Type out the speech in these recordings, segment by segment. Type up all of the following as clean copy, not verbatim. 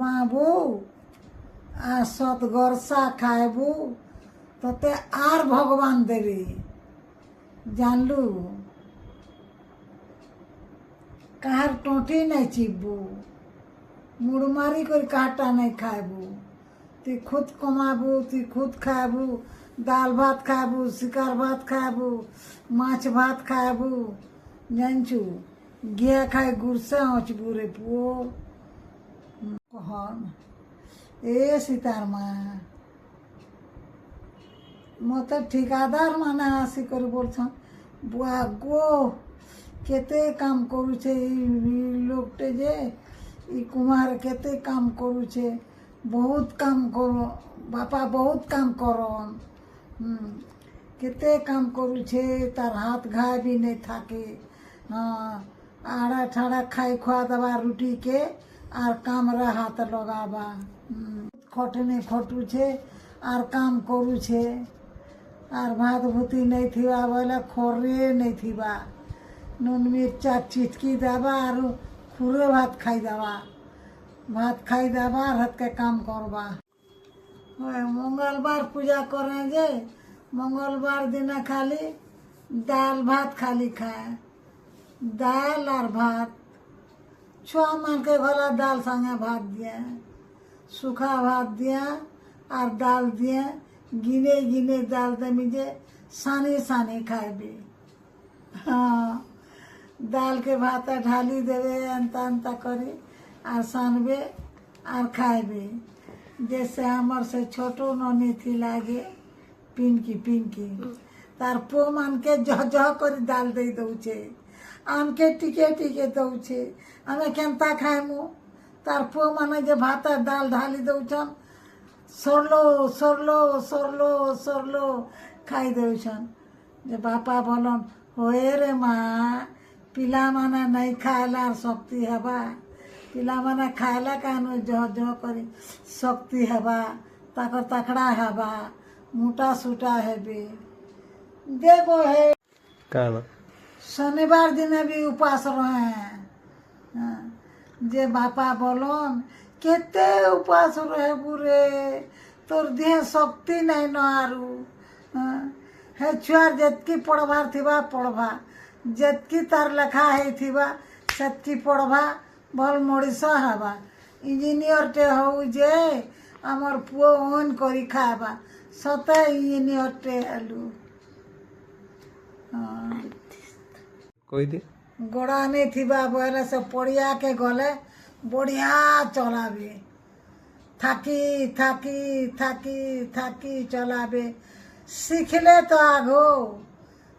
कमाबू आ सत गरसा खाएबू तते आर भगवान देवे जानलू कहार टोटी नहीं चिबू मुड़मारी कर काटा नहीं खाएबू ती खुद कमाबू ती खुद खाएबू दाल भात खाएबू शिकार भात खाएबू माछ भात खाएबू जानचू घिया खाए गुरसे हचबू रे पुओ कहन ए सीतार माँ मत ठिकादार माने आसी कर बोलछन बुआ गो केते काम करूछे लोकटे जे ई कुमार केते काम करूछे बहुत काम करो बापा बहुत काम करन केते काम करूछे तार हाथ घाय भी नहीं थाके हाँ आड़ा ठाड़ा खाई खुआ दबा रुटी के आर काम रे हाथ लगाबा खटने खटुछे आर काम करूछे आर भात भूती नहीं थिबा बोले खोरे नहीं थिबा नून मिर्चा चिटकी दबा और खुरे भात खाई दबा भात खाई दबा रात के काम करबा मंगलवार पूजा करें जे मंगलवार दिन खाली दाल भात खाली खाए दाल और भात छुआ मान के भला दाल संगे भात दिया सूखा भात दिया और दाल दिया गिने गिने दाल दे मुझे सानी सानी खाए भी हाँ दाल के भात ढाली देवे अंता अंता करी और सानबे और खाएबे जैसे हमर से छोटो ननी थी लागे पिंकी तार पो मान के जह जह कर दाल दे दौचे आम के टिके टिके दौचे हमें केनता खाएमु तार पो माने जे भात दाल ढाली दौछन सरलो सरलो सरलो सरलो खाई दौछन जे बापा बोलन होए रे माँ पिला माने नहीं खाएला शक्ति हेबा पिला माने खाएला कानो जह जह करी शक्ति हेबा ताकर तकड़ा हेबा मोटा सूटा हेबे देबो है काना शनिवार दिन भी उपास रहे जे बापा बोलन केते उपास रहे बुरे तोर देह शक्ति नहीं न आरू हे छुआर जतकी पढ़वार थिबा पढ़वा जतकी तार लेखा है थिबा सेतकी पढ़वा भल मଣିଷ हेबा इंजीनियर टे हो जे हमर पुओ ओन करी खाबा सते इंजीनियर टे हेलू कोई दे गोड़ा नहीं थिबा बोले से पड़िया के गले बढ़िया चलाबे थाकी थाकी थाकी थाकी चलाबे सीखले तो आगो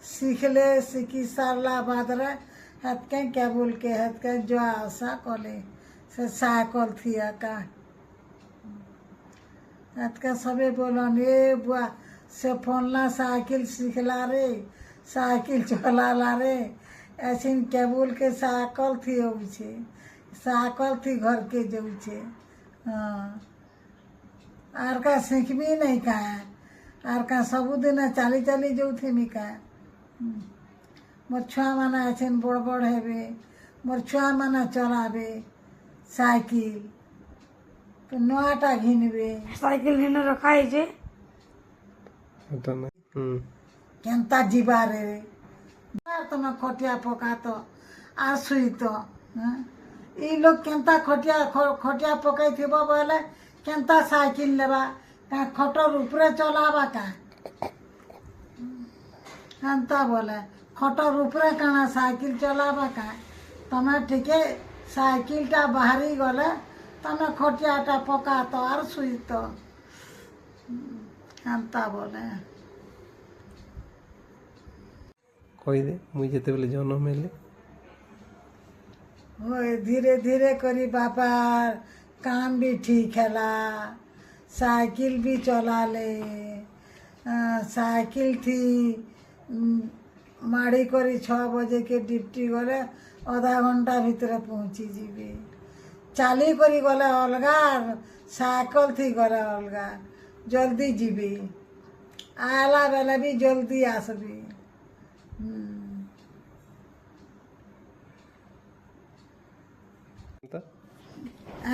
सीखले सीखी सारला बाद रे हतके क्या बोल के हतके जो आशा कले से साइकिल थिया का हतके सबे बोलन ए बुआ से फोनला साइकिल सीखला रे साइकिल चलाला रे ऐसे क्या बोल के साइकिल थी उछे साइकिल थी घर के जो छे हाँ आर का सीखबी नहीं का आर का सबुदिन चाली चाली जो थी मिका मोर छुआ माना ऐसे बड़ बड़ हेबे मोर छुआ माना चलाबे साइकिल तो नोटा घिनबे साइकिल हिने रखा है जे तो ना केनता जीवा रे तुम खटिया पका तो आ सुई तो ई लोग केनता खटिया पकई थिबो बोले केनता साइकिल लेबा का खटर ऊपरे चलाबा का केनता बोले खटर ऊपरे काना साइकिल चलाबा का तमे ठीके साइकिल टा बाहरी गले तमे खटिया टा पका तो आर सुई तो केनता बोले कोई दे मुझे जेते बेले जन्म मेले होए धीरे धीरे करी बापा काम भी ठीक हैला साइकिल भी चला ले साइकिल थी माड़ी करी 6 बजे के ड्यूटी गले आधा घंटा भीतर पहुँची जीबे चाली करी गले अलगा साइकिल थी गले अलगा जल्दी जीबे आला बेला भी जल्दी आसबे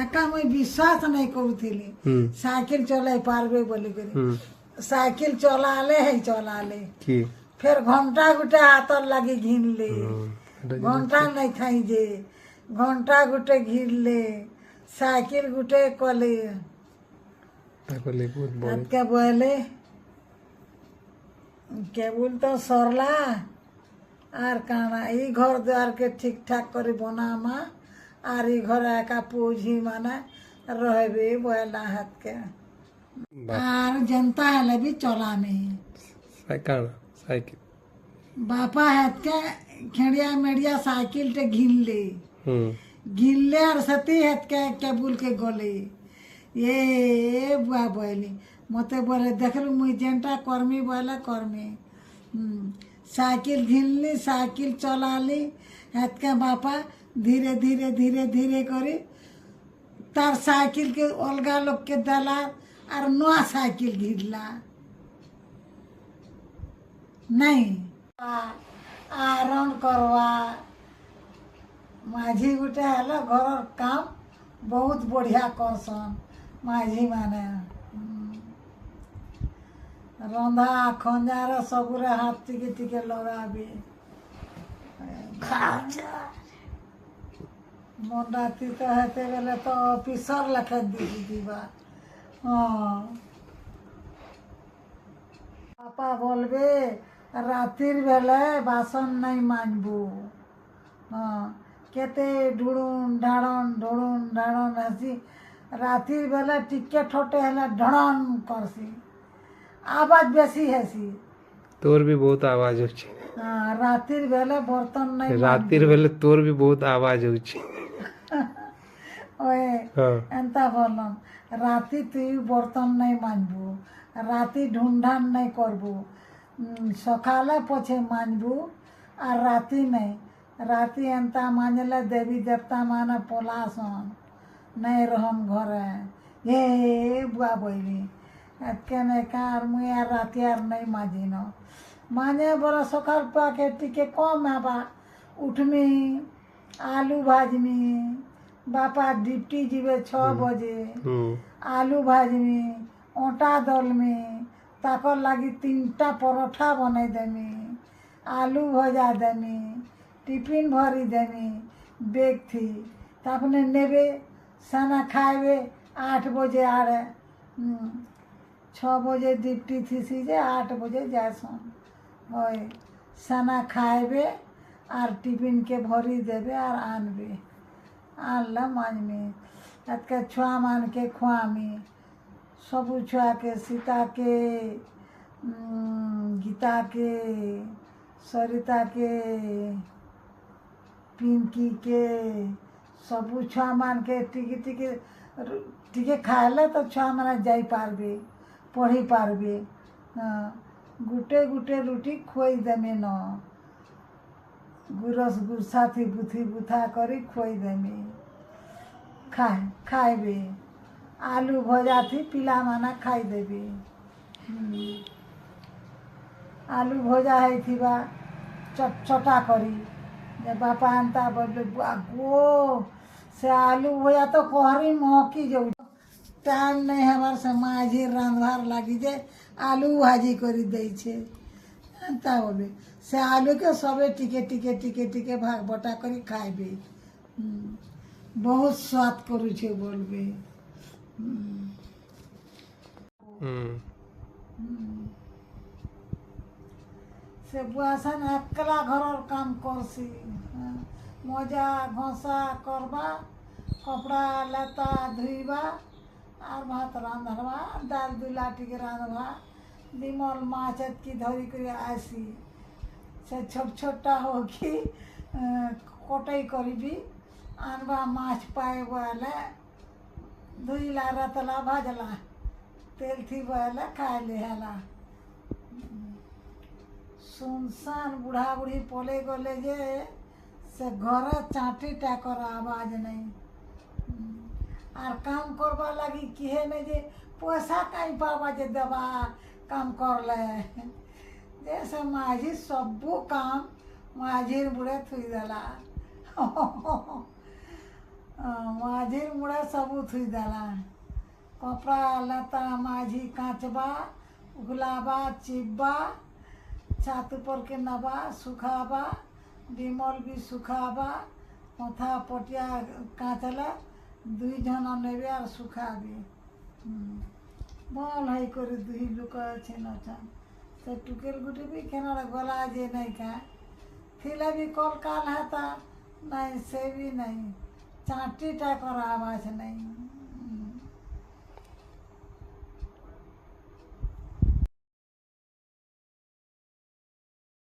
एका मुई विश्वास नहीं करूଥିଲି साइकिल चलाई पारबे बोली करी साइकिल चलाले है चलाले कि फिर घंटा गुटे हाथ लगी घिनले घंटा नहीं खाई जे घंटा गुटे घिनले साइकिल गुटे कले ताकले बहुत बड़े के बोले केबुल तो सरला आर काना ई घर द्वार के ठीक ठाक कर बनामा आर ई घर एका पूजी माने रहबे बोला हाथ के आर जनता हेले भी चला में काना साइकिल बापा हाथ के खेड़िया मेड़िया साइकिल टे घिनले और सती हाथ के केबुल के गले ये बुआ बोली मते बोले देखलू मुई जेनटा कर्मी बोला कर्मी साइकिल घिनली साइकिल चलाली हाथ के बापा धीरे धीरे धीरे धीरे करी तार साइकिल के अलगा लोग के दला और नया साइकिल घिरला नहीं आयरन करवा माझी गुटे हल घर काम बहुत बढ़िया करसन माझी माने रंधा खंजार सबुरे हाथ टिके टिके लगाबे मोटाती तो हेते बेले तो ऑफिसर लखे दीबा हाँ पापा बोलबे रातिर बेले बासन नहीं मांजबू हाँ केते ढुड़ुन ढाड़न हसी रातिर बेले टिके ठोटे हेले ढड़न करसी आवाज बेसी हेसी तोर भी बहुत आवाज होची हाँ रातिर बेले बर्तन नहीं रातिर बेले तोर भी बहुत आवाज होची ओए हाँ एंता बोलम राति तुई बर्तन नहीं मांजबू राति ढूंढान नहीं करबू सकाले पछे मांजबू और राति नहीं राति एंता मांजले देवी देवता माने पलासन नहीं रहम घरे ये बुआ बोली के नहीं कार मुझे राति यार नहीं मांजिन मांजे बोला सकाल पाके टिके कम आबा उठमी आलू भाजमी बापा डिप्टी जीवे 6 बजे आलू भाजमी ओटा दलमी ताकर लगी 3टा परोठा बने देमी आलू भजा देमी टिफिन भरी देमी बेग थी तापने नेबे साना खाएबे 8 बजे आड़े 6 बजे डिप्टी थी सी जे 8 बजे जासन होय साना खाएबे और टिफिन के भरी देबे और आनबे आनला मांजमी के छुआ मान के खुआमी सबू छुआ के सीता के गीता के सरिता के पिंकी के सबू छुआ मान के टिके टिके खाएले तो छुआ माने जाई पारबे पढ़ी पारबे गुटे गुटे रुटी खोई देमे न गुरस गुरसा थी बुथी बुथा करी खोई देमे खाएबे आलू भजा थी पिला माना खाई देबे आलू भजा है थी बा चटा करी जे बापा आनता बोले गो से आलू भजा तो कहरी महकी जो टाइम नहीं हमार से माझी रांधवार लगी जे आलू भाजी करी दे छे एंता बोले से आलू के सबे टिके टिके टिके टिके भाग बटा करी खाएबे बहुत स्वाद करू छे बोलबे से बुआसन एकला घर काम करसी मजा घसा करबा कपड़ा लता धुईबा और भात रांधवा दाल दुलाटी के रांधवा दिमल माछ की धरी कर आसी से छोट छोटा हो कि कटई करी आनबा माछ पाए बोले धुईला रतला भाजला तेल थी बोले खाए ले हला सुनसान बुढ़ा बुढ़ी पोले गले जे से घर चाटी टाकर आवाज नहीं और काम करवा लगी किहे नहीं जे पैसा कहीं पावा जे दबा काम कर ले जैसे माझी सबू काम माझी बुढ़े थुई दला माझी मुड़ा सबू थुई देला कपड़ा लता माझी काचबा उगलाबा चिब्बा छात पर के नबा सुखाबा डिमल भी सुखाबा कथा पटिया काचला दुई जन नेबे और सुखाबे भल है कर दुई लुक अच्छे नचान से टुकेल गुटी भी केना गला जे नहीं का थिला भी कल काल है नहीं से भी नहीं चाटी टा कर आवाज नहीं